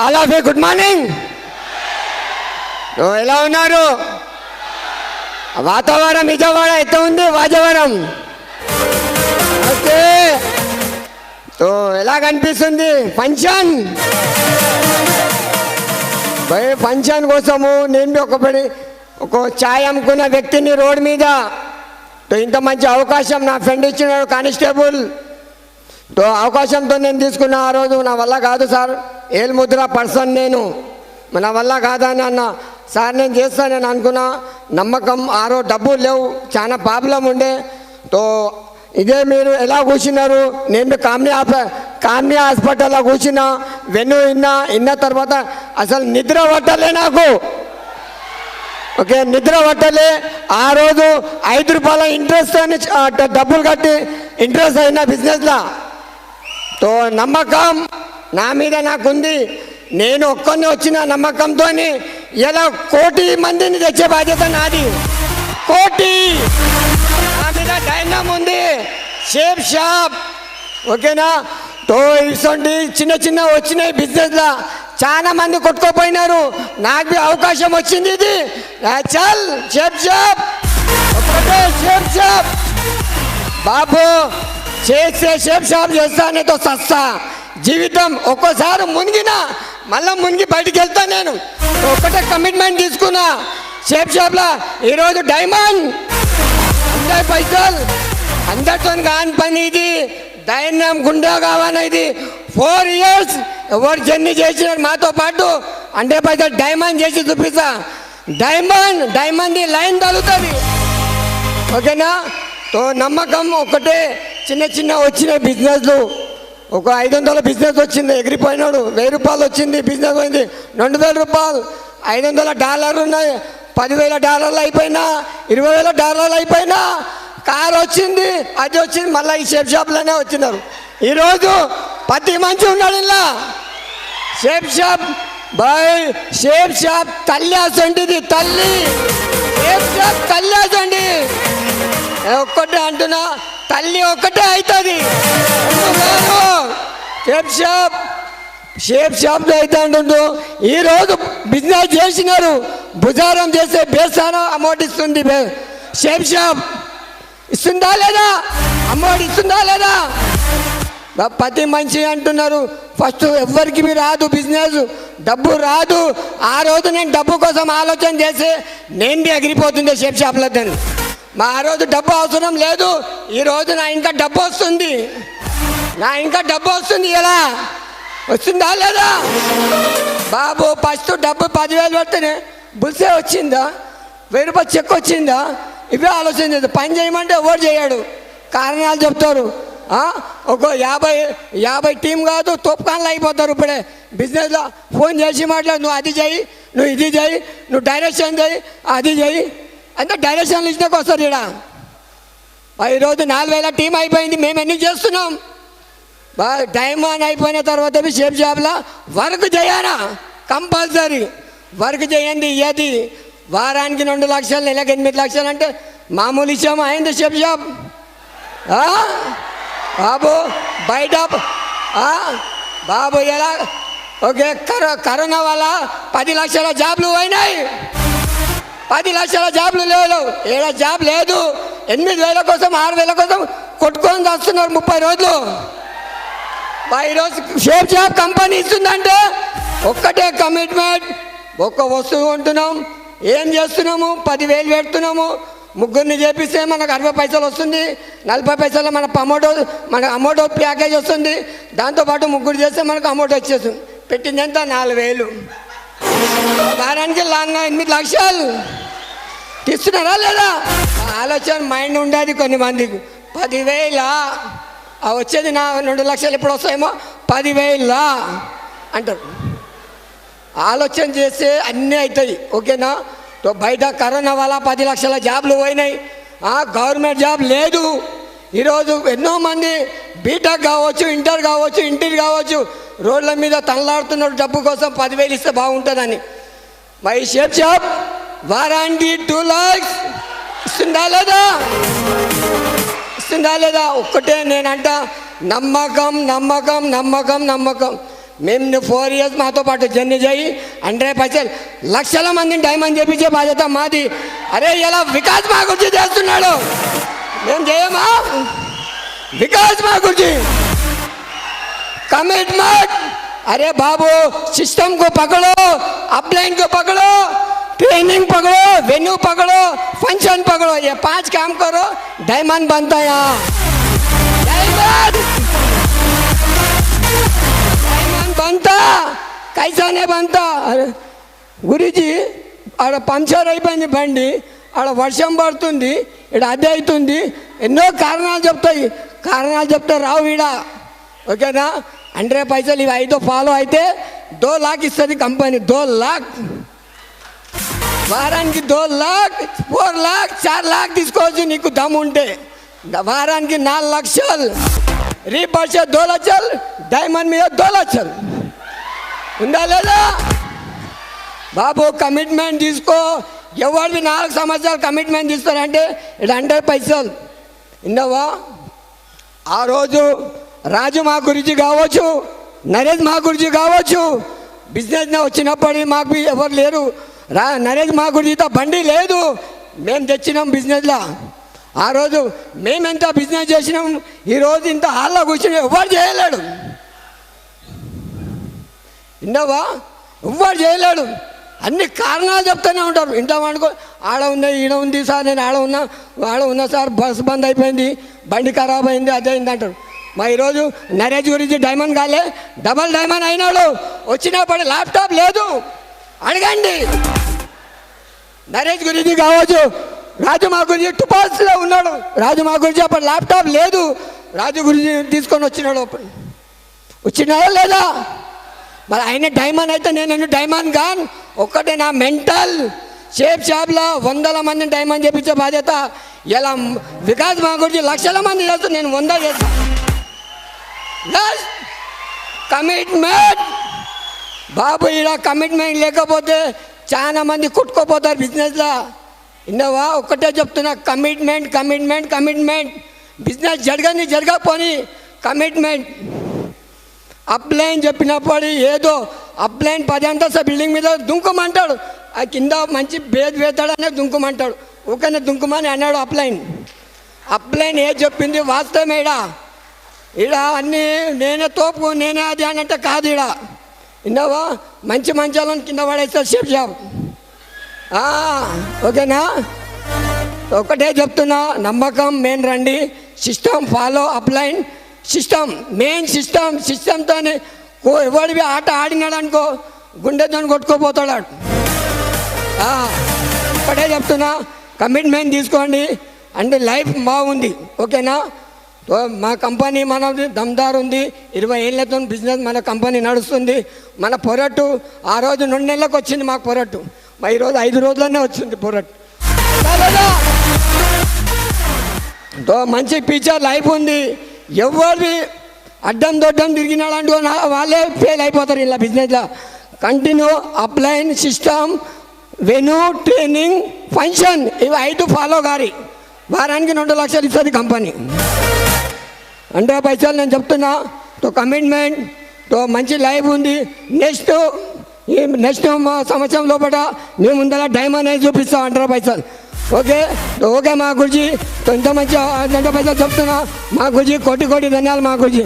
All of you good morning. ఎలా ఉన్నారు? వాతావరణం విజయవాడ ఎంత ఉంది? వాతావరణం ఓకే. ఎలా కనిపిస్తుంది ఫంక్షన్? ఫంక్షన్ కోసము నేను ఒక ఛాయ్ అమ్ముకున్న వ్యక్తిని రోడ్డు మీద ఇంత మంచి అవకాశం నా ఫ్రెండ్ ఇచ్చినాడు కానిస్టేబుల్. అవకాశంతో నేను తీసుకున్న ఆ రోజు నా వల్ల కాదు సార్, ఏల్ముద్ర పర్సన్ నేను, నా వల్ల కాదని అన్న. సార్ నేను చేస్తానని అనుకున్నా, నమ్మకం. ఆ రోజు డబ్బులు లేవు, చాలా ప్రాబ్లం ఉండే. ఇదే మీరు ఎలా కూర్చున్నారు? నేను కామ్ని హాస్పిటల్లో కూర్చున్నా, విన్న తర్వాత అసలు నిద్ర పట్టలే నాకు. ఓకే, నిద్ర పట్టలే. ఆ రోజు 5 రూపాయల ఇంట్రెస్ట్ అని డబ్బులు కట్టి ఇంట్రెస్ట్ అయిన బిజినెస్లో నమ్మకం నా మీద నాకుంది. నేను ఒక్కరిని వచ్చిన నమ్మకంతో ఇలా 1 కోటి మందిని తెచ్చే బాధ్యత నాది. 1 కోటి నా మీద ధైర్యం ఉంది. షేప్ షాప్ ఓకేనా. ఇటువంటి చిన్న వచ్చినాయి బిజినెస్లో, చాలా మంది కొట్టుకోపోయినారు. నాకు అవకాశం వచ్చింది. ఇది చల్ షేప్ షాప్, ఒకటే షేప్ షాప్ బాబు. చేస్తే షేప్ షాప్ చేస్తానేతో సస్తా జీవితం. ఒక్కోసారి మునిగినా మళ్ళీ మునిగి బయటికి వెళ్తా. నేను ఒకటే కమిట్మెంట్ తీసుకున్నా షేప్ షాప్లో. ఈరోజు డైమండ్ 100 పైసలు అందరితో కాని పని. ఇది ధైర్యం గుండె కావాలి. ఇది 4 ఇయర్స్ ఎవరు జర్నీ చేసినారు మాతో పాటు. 100 పైసలు డైమండ్ చేసి చూపిస్తా. డైమండ్ లైన్ తగులుతుంది ఓకేనా. నమ్మకం ఒకటే. చిన్న వచ్చిన బిజినెస్లు, ఒక 500 బిజినెస్ వచ్చింది, ఎగిరిపోయినాడు. 1000 రూపాయలు వచ్చింది, బిజినెస్ పోయింది. 2000 రూపాయలు, $500 ఉన్నాయి. $10,000 అయిపోయినా, $20,000 అయిపోయినా. కారు వచ్చింది, అది వచ్చింది. మళ్ళీ ఈ షేప్ షాప్లోనే వచ్చినారు. ఈరోజు 10 మంచి ఉన్నాడు ఇలా. Shape shop boy, shape shop తల్లి అసంటిది. తల్లి షేప్ షాప్ తల్లి అసండి. ఒక్కటే అంటున్నా, తల్లి ఒక్కటే అవుతుంది. షేప్ షాప్లో అయితే అంటుంటూ ఈరోజు బిజినెస్ చేసినారు. భుజారం చేస్తే బేసానం అమౌంట్ ఇస్తుంది. షేప్ షాప్ ఇస్తుందా లేదా? అమౌంట్ ఇస్తుందా లేదా? 10 మంచి అంటున్నారు. ఫస్ట్ ఎవరికి రాదు బిజినెస్, డబ్బు రాదు. ఆ రోజు నేను డబ్బు కోసం ఆలోచన చేసి నేను ఎగిరిపోతుంది షేప్ షాప్లో. ఆ రోజు డబ్బు అవసరం లేదు. ఈరోజు నా ఇంకా డబ్బు వస్తుంది. ఎలా వస్తుందా లేదా బాబు? ఫస్ట్ డబ్బు 10,000 పడితేనే బుల్సే వచ్చిందా, 1000 రూపాయలు చెక్ వచ్చిందా, ఇవే ఆలోచన చేస్తారు. పని చేయమంటే ఎవరు చేయడు, కారణాలు చెప్తారు. ఒక 50 టీం కాదు, తోపుకాన్లు అయిపోతారు. ఇప్పుడే బిజినెస్లో ఫోన్ చేసి మాట్లాడు, నువ్వు అది చేయి, నువ్వు ఇది చేయి, నువ్వు డైరెక్షన్ చేయి, అది చేయి అంటే డైరెక్షన్లు ఇచ్చినాక వస్తారు. ఇక్కడ ఈరోజు 4000 టీం అయిపోయింది. మేము ఎన్ని చేస్తున్నాం? డైమండ్ అయిపోయిన తర్వాత షేప్ షాప్లో వర్క్ చేయాలా? కంపల్సరీ వర్క్ చేయండి. ఏది వారానికి 2 లక్షలు, నెలకు 8 లక్షలు అంటే మామూలు విషయం అయింది షేప్ షాప్ బాబు. బయట బాబు ఎలా ఓకే. కరోనా వల్ల 10 లక్షల జాబ్లు పోయినాయి. 10 లక్షల జాబ్లు లేవు. ఏడా జాబ్ లేదు. 8,000 కోసం 6,000 కోసం కొట్టుకొని వస్తున్నారు 30 రోజులు. ఈరోజు షేప్ షాప్ కంపెనీ ఇస్తుందంటే ఒక్కటే కమిట్మెంట్. ఒక్క వస్తువు కొంటున్నాం, ఏం చేస్తున్నాము? 10,000 పెడుతున్నాము. ముగ్గురిని చేపిస్తే మనకు 60 పైసలు వస్తుంది. 40 పైసలు మన అమౌంట్ ప్యాకేజ్ వస్తుంది. దాంతోపాటు ముగ్గురు చేస్తే మనకు అమౌంట్ వచ్చేస్తుంది. పెట్టింది ఎంత? 4,000. వారానికి 8 లక్షలు తీస్తున్నారా లేదా? ఆలోచన మైండ్ ఉండేది కొన్ని మందికి. 10,000 వచ్చేది నా 2 లక్షలు ఎప్పుడు వస్తాయేమో, 10,000 అంటారు. ఆలోచన చేస్తే అన్నీ అవుతాయి ఓకేనా. బయట కరోనా వల్ల 10 లక్షల జాబ్లు పోయినాయి. గవర్నమెంట్ జాబ్ లేదు. ఈరోజు ఎన్నో మంది బీటెక్ కావచ్చు, ఇంటర్ కావచ్చు, రోడ్ల మీద తనలాడుతున్నారు డబ్బు కోసం. 10,000 ఇస్తే బాగుంటుందని. మరి షేప్ షాప్ వారానికి 2 lakhs ఇస్తుందా లేదా? ఒక్కటే నేనంట, నమ్మకం. మేము 4 years మాతో పాటు జర్నీ చేయి 100% లక్షల మందిని డైమండ్ చేపించే బాధ్యత మాది. అరే ఇలా వికాస్ మా గురించి చేస్తున్నాడు, మేము చేయమా? వికాస్ మా గురించి कमिटमेंट. अरे बाबू सिस्टम को पकड़ो, अपलाइन को पकड़ो, ट्रेनिंग पकड़ो, वेन्यू पकड़ो, फंक्शन पकड़ो, ये 5 काम करो, डायमंड बनता है यहाँ. डायमंड डायमंड बनता कैसा नहीं बनता. अरे గురుజీ ఆడ పంచర్ అయిపోయింది బండి, ఆడ వర్షం పడుతుంది, ఇక్కడ అదే అవుతుంది, ఎన్నో కారణాలు చెప్తే రావు ఈడ. ఓకేనా? 100% ఇవి 5 ఫాలో అయితే 2 लाख ఇస్తుంది కంపెనీ. 2 लाख వారానికి 2 लाख 4 लाख 4 लाख తీసుకోవచ్చు నీకు దమ్ము ఉంటే. వారానికి 4 లక్షలు, రీపర్చ 2 లక్షలు, డైమండ్ మీద 2 లక్షలు ఉందా లేదా? బాబు కమిట్మెంట్ తీసుకో. ఎవరివి 4 సంవత్సరాలు కమిట్మెంట్ తీస్తారంటే ఇది 100%. విన్నావా? ఆ రోజు రాజు మా గురించి కావచ్చు, నరేష్ మా గురించి కావచ్చు, బిజినెస్ వచ్చినప్పటికీ మాకు ఎవరు లేరు. నరేష్ మా గురించి బండి లేదు, మేము తెచ్చినాం బిజినెస్లో. ఆ రోజు మేమెంత బిజినెస్ చేసినాం, ఈరోజు ఇంత హాల్లో కూర్చుని ఎవరు చేయలేడు. విన్నావా? ఎవ్వరు చేయలేడు. అన్ని కారణాలు చెప్తూనే ఉంటారు. ఇంట్లో అనుకో ఆడ ఉంది, ఈడ ఉంది సార్, నేను ఆడ ఉన్నా సార్, బస్సు బంద్ అయిపోయింది, బండి ఖరాబ్ అయింది, అదే అయింది అంటారు. మా ఈరోజు నరేష్ గురించి డైమండ్ కాలే, డబల్ డైమండ్ అయినాడు. వచ్చినప్పుడు ల్యాప్టాప్ లేదు, అడగండి. నరేష్ గురించి కావచ్చు, రాజు మా గురించి టుపాస్లో ఉన్నాడు. రాజు మా గురించి అప్పుడు ల్యాప్టాప్ లేదు, రాజు గురించి తీసుకొని వచ్చినాడా లేదా? మరి ఆయన డైమండ్ అయితే నేను డైమండ్ గాన్. ఒక్కటే నా మెంటల్ షాప్లో 100 మందిని డైమండ్ చేపించే బాధ్యత. ఇలా వికాస్ మా గురించి లక్షల మంది చేస్తాను, నేను 100 చేస్తాను. కమిట్మెంట్ బాబు, ఇలా కమిట్మెంట్ లేకపోతే చాలా మంది కుట్టుకోపోతారు బిజినెస్లో. విన్నావా? ఒక్కటే చెప్తున్నా, కమిట్మెంట్ కమిట్మెంట్ కమిట్మెంట్. బిజినెస్ జరగకపోని కమిట్మెంట్. అప్లైన్ చెప్పినప్పుడు ఏదో అప్లైన్ 10 అంతస్తుల బిల్డింగ్ మీద దుంకుమంటాడు, ఆ కింద మంచి వేతాడనే దుంకుమంటాడు. ఊకనే దుంకుమని అన్నాడు అప్లైన్ ఏది చెప్పింది వాస్తవమేడా? ఈడ అన్నీ నేనే తోపు, నేనే అది అని అంటే కాదు. ఈడ విన్నావా? మంచి వాళ్ళని కింద పడేస్తారు షాప్. ఓకేనా? ఒకటే చెప్తున్నా, నమ్మకం మెయిన్. రండి, system follow, upline system main. సిస్టమ్తోనే ఎవడివి ఆట ఆడినాడు అనుకో, గుండెతో కొట్టుకోపోతాడు. ఒకటే చెప్తున్నా, కమిట్మెంట్ తీసుకోండి అంటే లైఫ్ బాగుంది. ఓకేనా? మా కంపెనీ మనది దమ్దార్ ఉంది, 20 ఏళ్ళతో బిజినెస్ మన కంపెనీ నడుస్తుంది. మన పొరట్టు ఆ రోజు 2 నెలలకు వచ్చింది మాకు పొరట్టు, మా ఈరోజు 5 రోజుల్లోనే వచ్చింది పొరట్టు. మంచి ఫ్యూచర్ లైఫ్ ఉంది. ఎవరివి అడ్డం దొడ్డం తిరిగినాడంటూ వాళ్ళే ఫెయిల్ అయిపోతారు ఇలా బిజినెస్లో. Continue upline system, venue, training, function, ఇవి 5 ఫాలో గారి. వారానికి 2 లక్షలు ఇస్తుంది కంపెనీ. 100% నేను చెప్తున్నా. కమిట్మెంట్ మంచి లైఫ్ ఉంది. నెక్స్ట్ సంవత్సరం లోపల మేము ముందర డైమండ్ అనేది చూపిస్తాం 100%. ఓకే మా గురించి ఇంత మంచి 100% చెప్తున్నా. మా గురించి కోటి ధన్యాలు మా గురించి.